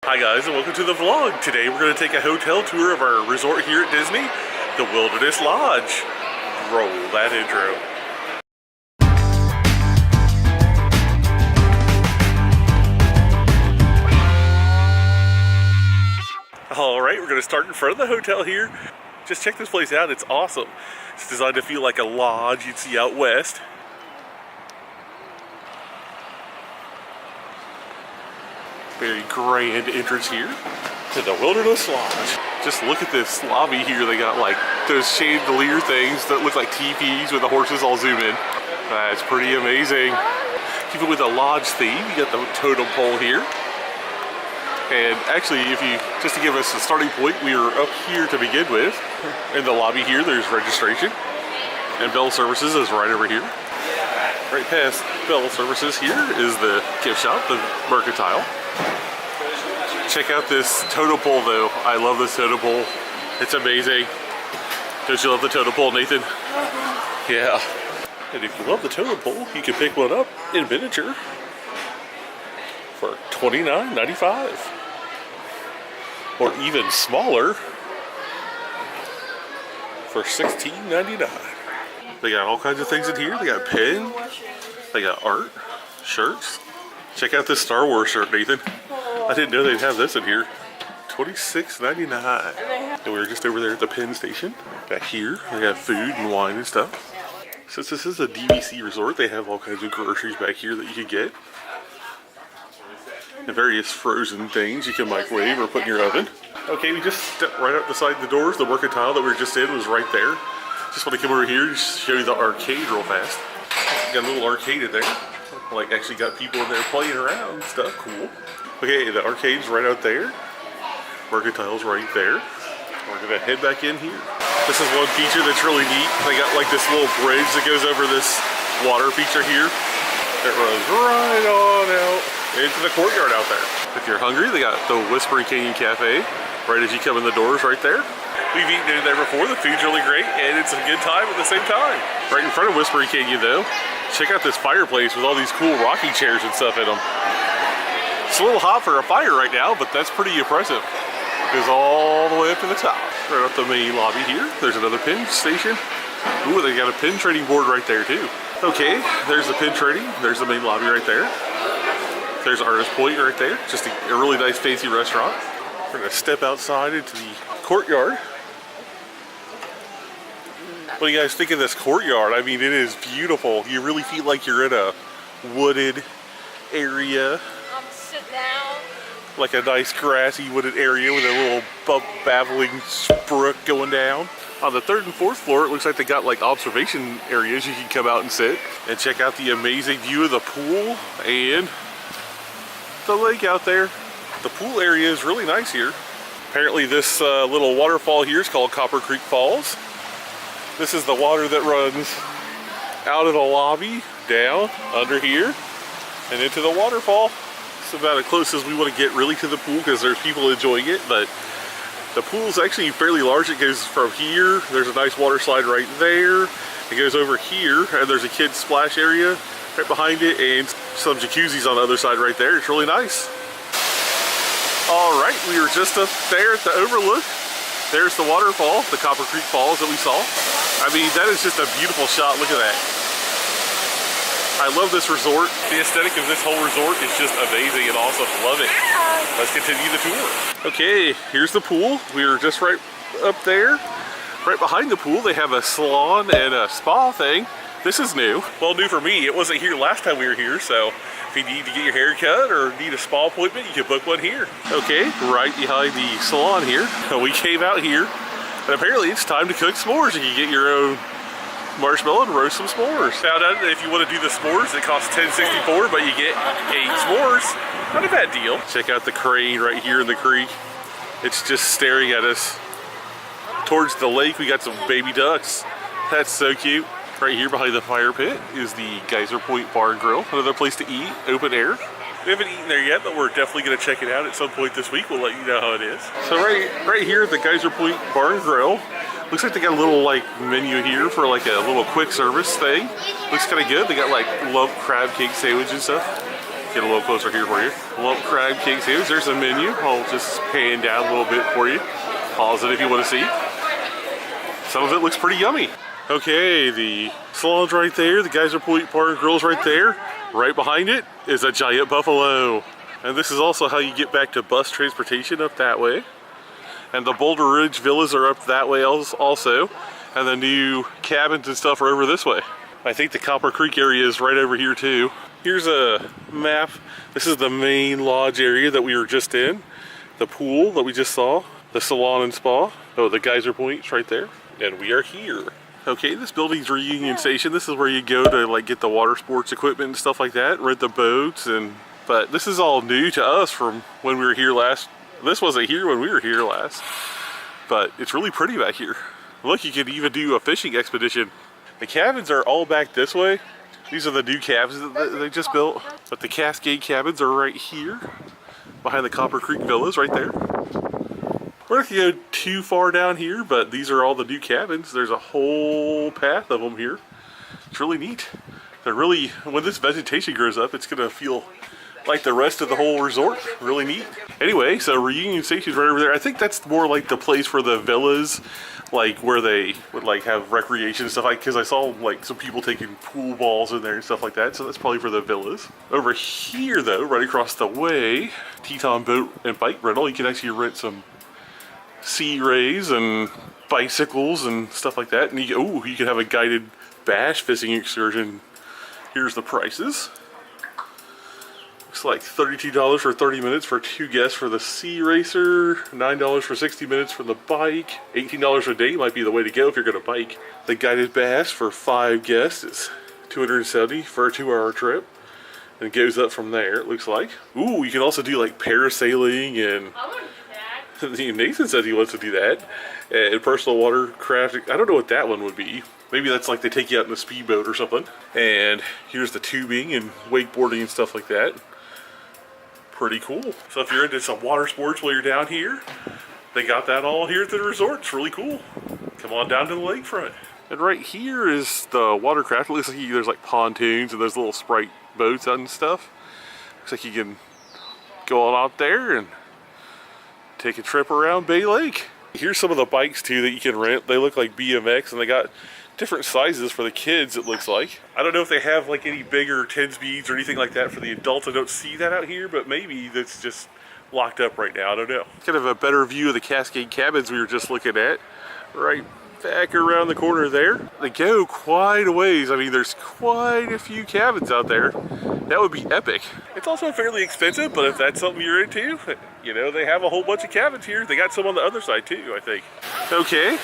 Hi guys, and welcome to the vlog. Today we're going to take a hotel tour of our resort here at Disney, the Wilderness Lodge. Roll that intro. Alright, we're going to start in front of the hotel here. Just check this place out, it's awesome. It's designed to feel like a lodge you'd see out west. Very grand entrance here to the Wilderness Lodge. Just look at this lobby here. They got like those chandelier things that look like teepees with the horses all zoom in. That's pretty amazing. Keep it with a lodge theme. You got the totem pole here. And actually, just to give us a starting point, we are up here to begin with. In the lobby here, there's registration. And bell services is right over here. Right past bell services here is the gift shop, the mercantile. Check out this totem pole though. I love this totem pole. It's amazing. Don't you love the totem pole, Nathan? Yeah. And if you love the totem pole, you can pick one up in miniature for $29.95. Or even smaller for $16.99. They got all kinds of things in here. They got pen, they got art, shirts. Check out this Star Wars shirt, Nathan. I didn't know they'd have this in here. $26.99. And we were just over there at the pen station. Back here, they got food and wine and stuff. Since this is a DVC resort, they have all kinds of groceries back here that you can get. And various frozen things you can microwave or put in your oven. Okay, we just stepped right up beside the doors. The mercantile that we were just in was right there. Just want to come over here and show you the arcade real fast. Got a little arcade in there. Like actually got people in there playing around and stuff. Cool. Okay, the arcade's right out there. Mercantile's right there. We're gonna head back in here. This is one feature that's really neat. They got like this little bridge that goes over this water feature here. It runs right on out into the courtyard out there. If you're hungry, they got the Whispering Canyon Cafe right as you come in the doors right there. We've eaten in there before. The food's really great and it's a good time at the same time. Right in front of Whispering Canyon though, check out this fireplace with all these cool rocking chairs and stuff in them. It's a little hot for a fire right now, but that's pretty impressive. It goes all the way up to the top. Right up the main lobby here. There's another pin station. Ooh, they got a pin trading board right there too. Okay, there's the pin trading. There's the main lobby right there. There's Artist Point right there. Just a really nice fancy restaurant. We're gonna step outside into the courtyard. What do you guys think of this courtyard? I mean, it is beautiful. You really feel like you're in a wooded area. Sit down. Like a nice grassy wooded area with a little babbling brook going down. On the third and fourth floor, it looks like they got like observation areas you can come out and sit and check out the amazing view of the pool and the lake out there. The pool area is really nice here. Apparently this little waterfall here is called Copper Creek Falls. This is the water that runs out of the lobby, down, under here, and into the waterfall. It's about as close as we want to get really to the pool because there's people enjoying it, but the pool's actually fairly large. It goes from here, there's a nice water slide right there. It goes over here, and there's a kid's splash area right behind it, and some jacuzzis on the other side right there. It's really nice. All right, we were just up there at the overlook. There's the waterfall, the Copper Creek Falls that we saw. I mean, that is just a beautiful shot. Look at that. I love this resort. The aesthetic of this whole resort is just amazing and awesome. Love it. Let's continue the tour. Okay, here's the pool. We were just right up there. Right behind the pool, they have a salon and a spa thing. This is new. Well, new for me. It wasn't here last time we were here, so if you need to get your hair cut or need a spa appointment, you can book one here. Okay, right behind the salon here. We came out here, and apparently it's time to cook s'mores. You can get your own marshmallow and roast some s'mores. Found out that if you want to do the s'mores, it costs $10.64, but you get 8 s'mores. Not a bad deal. Check out the crane right here in the creek. It's just staring at us. Towards the lake, we got some baby ducks. That's so cute. Right here behind the fire pit is the Geyser Point Bar and Grill. Another place to eat, open air. We haven't eaten there yet, but we're definitely going to check it out at some point this week. We'll let you know how it is. So right here at the Geyser Point Bar and Grill, looks like they got a little like menu here for like a little quick service thing. Looks kind of good. They got like lump crab cake sandwich and stuff. get a little closer here for you. Lump crab cake sandwich. There's a menu. I'll just pan down a little bit for you. Pause it if you want to see. Some of it looks pretty yummy. Okay, the salon's right there. The Geyser Point Bar and Grill's right there. Right behind it is a giant buffalo. And this is also how you get back to bus transportation up that way. And the Boulder Ridge villas are up that way also. And the new cabins and stuff are over this way. I think the Copper Creek area is right over here too. Here's a map. This is the main lodge area that we were just in. The pool that we just saw. The salon and spa. Oh, the Geyser Point's right there. And we are here. Okay, this building's Reunion Station. This is where you go to like get the water sports equipment and stuff like that, rent the boats, but this is all new to us from when we were here last. This wasn't here when we were here last, but it's really pretty back here. Look, you could even do a fishing expedition. The cabins are all back this way. These are the new cabins that they just built, but the Cascade cabins are right here, behind the Copper Creek villas right there. We're not gonna go too far down here, but these are all the new cabins. There's a whole path of them here. It's really neat. They're really, when this vegetation grows up, it's gonna feel like the rest of the whole resort. Really neat. Anyway, so Reunion Station's right over there. I think that's more like the place for the villas, like where they would like have recreation and stuff like, because I saw like some people taking pool balls in there and stuff like that, so that's probably for the villas. Over here though, right across the way, Teton Boat and Bike Rental, you can actually rent some sea rays and bicycles and stuff like that, and you can have a guided bass fishing excursion. Here's the prices. Looks like $32 for 30 minutes for 2 guests for the Sea Racer, $9 for 60 minutes for the bike, $18 a day might be the way to go if you're going to bike. The guided bass for 5 guests is $270 for a 2-hour trip, and it goes up from there, it looks like. Ooh, you can also do like parasailing and Nathan said he wants to do that. And personal watercraft. I don't know what that one would be. Maybe that's like they take you out in a speedboat or something. And here's the tubing and wakeboarding and stuff like that. Pretty cool. So if you're into some water sports while you're down here, they got that all here at the resort. It's really cool. Come on down to the lakefront. And right here is the watercraft. It looks like there's like pontoons and those little Sprite boats and stuff. Looks like you can go on out there and take a trip around Bay Lake. Here's some of the bikes too that you can rent. They look like BMX and they got different sizes for the kids, it looks like. I don't know if they have like any bigger 10 speeds or anything like that for the adults. I don't see that out here, but maybe that's just locked up right now. I don't know. Kind of a better view of the Cascade cabins we were just looking at. Right back around the corner there. They go quite a ways. I mean, there's quite a few cabins out there. That would be epic. It's also fairly expensive, but if that's something you're into, you know, they have a whole bunch of cabins here. They got some on the other side too, I think. Okay,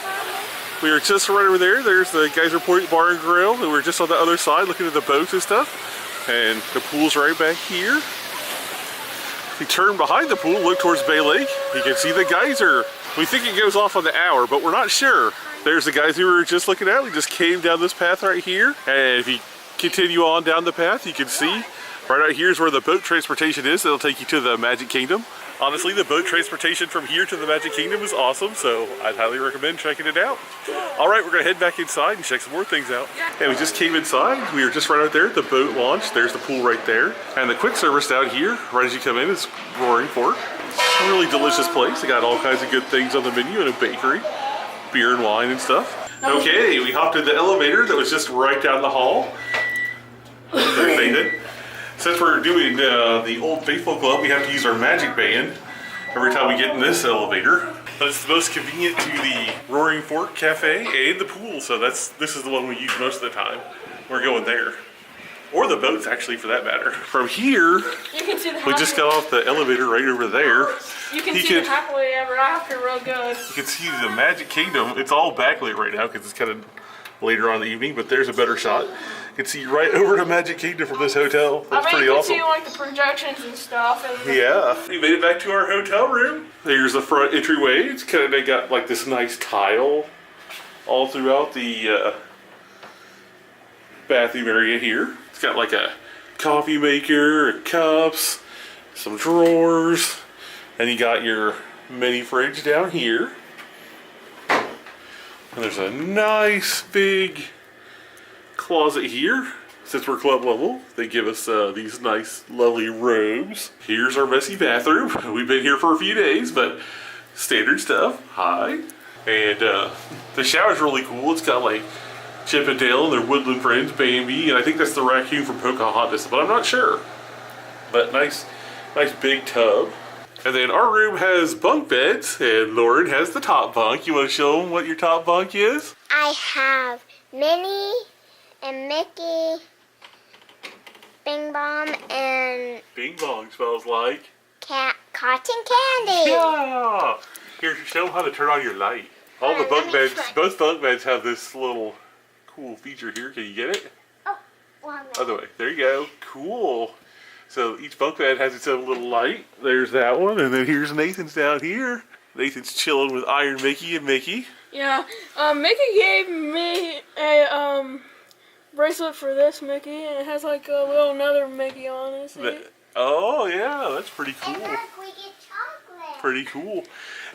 we were just right over there. There's the Geyser Point Bar and Grill, and we're just on the other side looking at the boats and stuff. And the pool's right back here. If you turn behind the pool, look towards Bay Lake, you can see the geyser. We think it goes off on the hour, but we're not sure. There's the guys we were just looking at. We just came down this path right here. And if you continue on down the path, you can see right out here is where the boat transportation is. It'll take you to the Magic Kingdom. Honestly, the boat transportation from here to the Magic Kingdom is awesome, so I'd highly recommend checking it out. All right, we're gonna head back inside and check some more things out. And we just came inside. We were just right out there at the boat launch. There's the pool right there. And the quick service down here, right as you come in, is Roaring Fork. A really delicious place. They got all kinds of good things on the menu and a bakery, beer and wine and stuff. Okay, we hopped in the elevator that was just right down the hall. There's Nathan. Since we're doing the Old Faithful Club, we have to use our magic band every time we get in this elevator. But it's the most convenient to the Roaring Fork Cafe and the pool, so this is the one we use most of the time. We're going there. Or the boats, actually, for that matter. From here, we just got off the elevator right over there. You can see the happily ever after real good. You can see the Magic Kingdom. It's all backlit right now because it's kind of later on in the evening, but there's a better shot. You can see right over to Magic Kingdom from this hotel. That's pretty awesome. You can see like the projections and stuff. And yeah. We made it back to our hotel room. There's the front entryway. It's kind of, they got like this nice tile all throughout the bathroom area here. It's got like a coffee maker, cups, some drawers, and you got your mini fridge down here. And there's a nice big closet here. Since we're club level, they give us these nice, lovely robes. Here's our messy bathroom. We've been here for a few days, but standard stuff. Hi. And the shower's really cool. It's got like Chip and Dale and their woodland friends, Bambi, and I think that's the raccoon from Pocahontas, but I'm not sure. But nice big tub. And then our room has bunk beds, and Lauren has the top bunk. You want to show them what your top bunk is? I have Minnie and Mickey, Bing Bong, and Bing Bong smells like cotton candy. Yeah. Here, show them how to turn on your light. All the bunk beds, both bunk beds have this little cool feature here. Can you get it? Oh, one minute. Other way. There you go. Cool. So each bunk bed has its own little light. There's that one, and then here's Nathan's down here. Nathan's chilling with Iron Mickey and Mickey. Yeah, Mickey gave me a bracelet for this Mickey, and it has like a little another Mickey on it. See? Oh yeah, that's pretty cool. And look, we get chocolate. Pretty cool.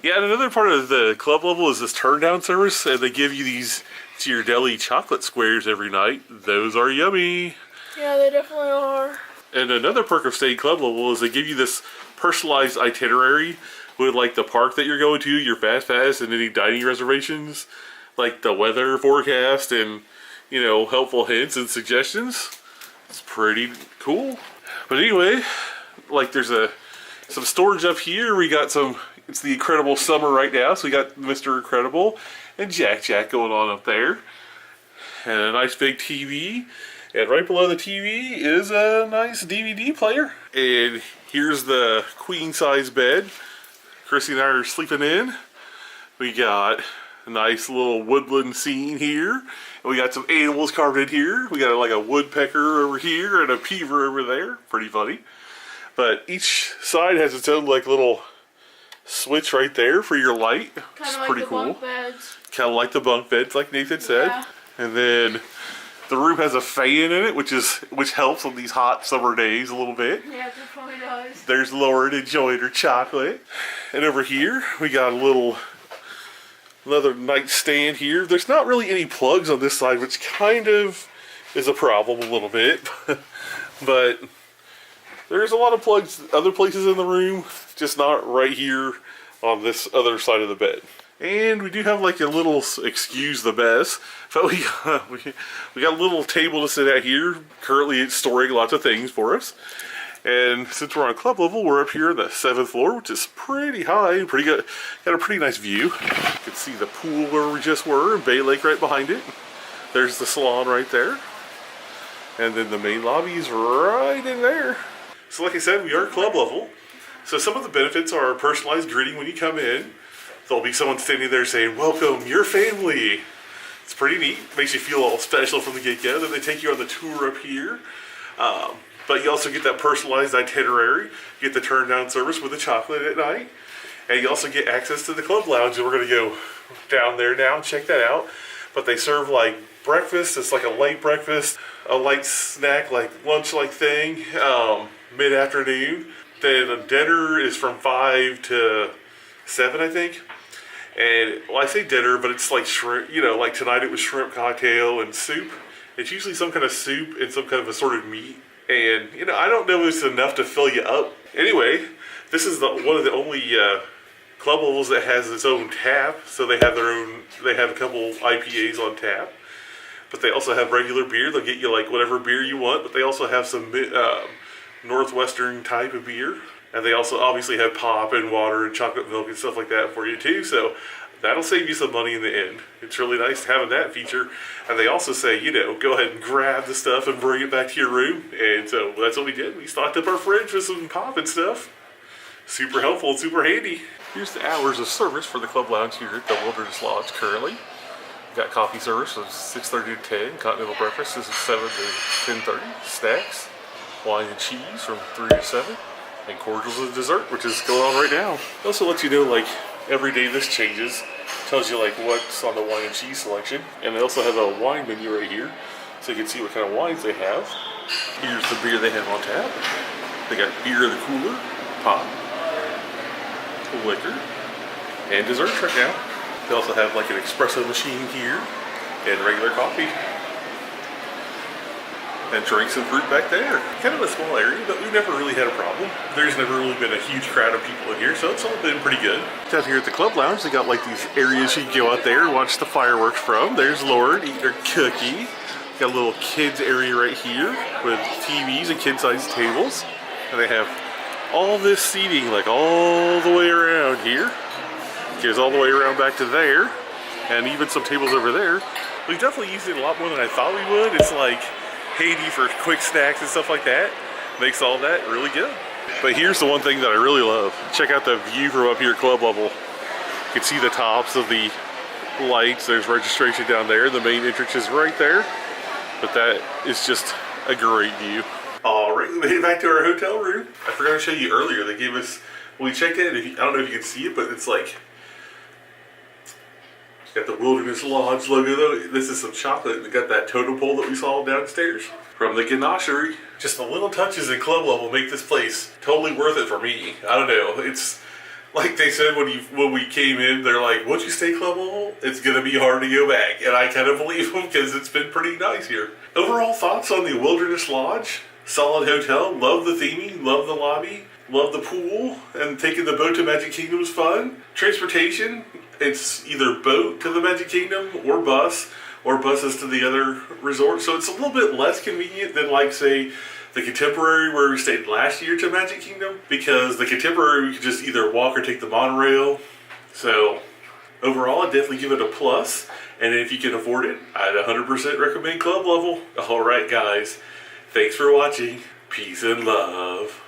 Yeah, and another part of the club level is this turn down service, and they give you these to your deli chocolate squares every night. Those are yummy. Yeah, they definitely are. And another perk of staying club level is they give you this personalized itinerary with like the park that you're going to, your fast pass, and any dining reservations, like the weather forecast and, you know, helpful hints and suggestions. It's pretty cool. But anyway, like there's some storage up here. We got it's the incredible summer right now, so we got Mr. Incredible and Jack going on up there. And a nice big TV. And right below the TV is a nice DVD player. And here's the queen size bed Chrissy and I are sleeping in. We got a nice little woodland scene here. And we got some animals carved in here. We got like a woodpecker over here and a beaver over there. Pretty funny. But each side has its own like little switch right there for your light. It's Kind of pretty like the cool. bunk beds. Kind of like the bunk beds, like Nathan said. Yeah. And then the room has a fan in it, which helps on these hot summer days a little bit. Yeah, it definitely does. There's Lauren enjoying her chocolate. And over here, we got another nightstand here. There's not really any plugs on this side, which kind of is a problem a little bit. But there's a lot of plugs other places in the room, just not right here on this other side of the bed. And we do have like a little, excuse the mess, but we got a little table to sit at here. Currently it's storing lots of things for us. And since we're on club level, we're up here on the 7th floor, which is pretty high, pretty good. Got a pretty nice view. You can see the pool where we just were, and Bay Lake right behind it. There's the salon right there. And then the main lobby is right in there. So like I said, we are club level. So some of the benefits are personalized greeting when you come in. There'll be someone standing there saying, "Welcome, your family." It's pretty neat. Makes you feel all special from the get-go. Then they take you on the tour up here. But you also get that personalized itinerary. You get the turn-down service with the chocolate at night. And you also get access to the club lounge. And we're going to go down there now and check that out. But they serve like breakfast. It's like a light breakfast, a light snack, like lunch-like thing, mid-afternoon. Then a dinner is from 5 to 7, I think. And, well, I say dinner, but it's like shrimp, you know, like tonight it was shrimp cocktail and soup. It's usually some kind of soup and some kind of assorted meat. And, you know, I don't know if it's enough to fill you up. Anyway, this is one of the only club levels that has its own tap. So they have a couple IPAs on tap. But they also have regular beer. They'll get you like whatever beer you want. But they also have some Northwestern type of beer. And they also obviously have pop and water and chocolate milk and stuff like that for you too. So that'll save you some money in the end. It's really nice having that feature. And they also say, you know, go ahead and grab the stuff and bring it back to your room. And so that's what we did. We stocked up our fridge with some pop and stuff. Super helpful and super handy. Here's the hours of service for the club lounge here at the Wilderness Lodge currently. We've got coffee service from 6:30 to 10. Continental breakfast is 7 to 10:30. Snacks, wine and cheese from 3 to 7. And cordials and dessert, which is going on right now. It also lets you know, like, every day this changes. Tells you, like, what's on the wine and cheese selection. And they also have a wine menu right here, so you can see what kind of wines they have. Here's the beer they have on tap. They got beer in the cooler, pop, liquor, and desserts right now. They also have, like, an espresso machine here, and regular coffee. and drinks and fruit back there. Kind of a small area, but we've never really had a problem. There's never really been a huge crowd of people in here, so it's all been pretty good. Down here at the Club Lounge, they got like these areas you can go out there and watch the fireworks from. There's Lord eating her cookie. Got a little kids area right here with TVs and kid-sized tables. And they have all this seating like all the way around here. Goes all the way around back to there. And even some tables over there. We've definitely used it a lot more than I thought we would. It's like handy for quick snacks and stuff like that. Makes all that really good. But here's the one thing that I really love. Check out the view from up here at club level. You can see the tops of the lights. There's registration down there. The main entrance is right there. But that is just a great view. All right, we made it back to our hotel room. I forgot to show you earlier. They gave us, when we checked in, I don't know if you can see it, but it's like, it's got the Wilderness Lodge logo though. This is some chocolate. They got that totem pole that we saw downstairs from the ganachery. Just the little touches in club level make this place totally worth it for me. I don't know. It's like they said when we came in, they're like, once you stay club level, it's going to be hard to go back. And I kind of believe them because it's been pretty nice here. Overall thoughts on the Wilderness Lodge? Solid hotel. Love the theming. Love the lobby. Love the pool. And taking the boat to Magic Kingdom was fun. Transportation. It's either boat to the Magic Kingdom or buses to the other resorts. So it's a little bit less convenient than like say the Contemporary where we stayed last year to Magic Kingdom, because the Contemporary we could just either walk or take the monorail. So overall, I'd definitely give it a plus. And if you can afford it, I'd 100% recommend club level. All right, guys. Thanks for watching. Peace and love.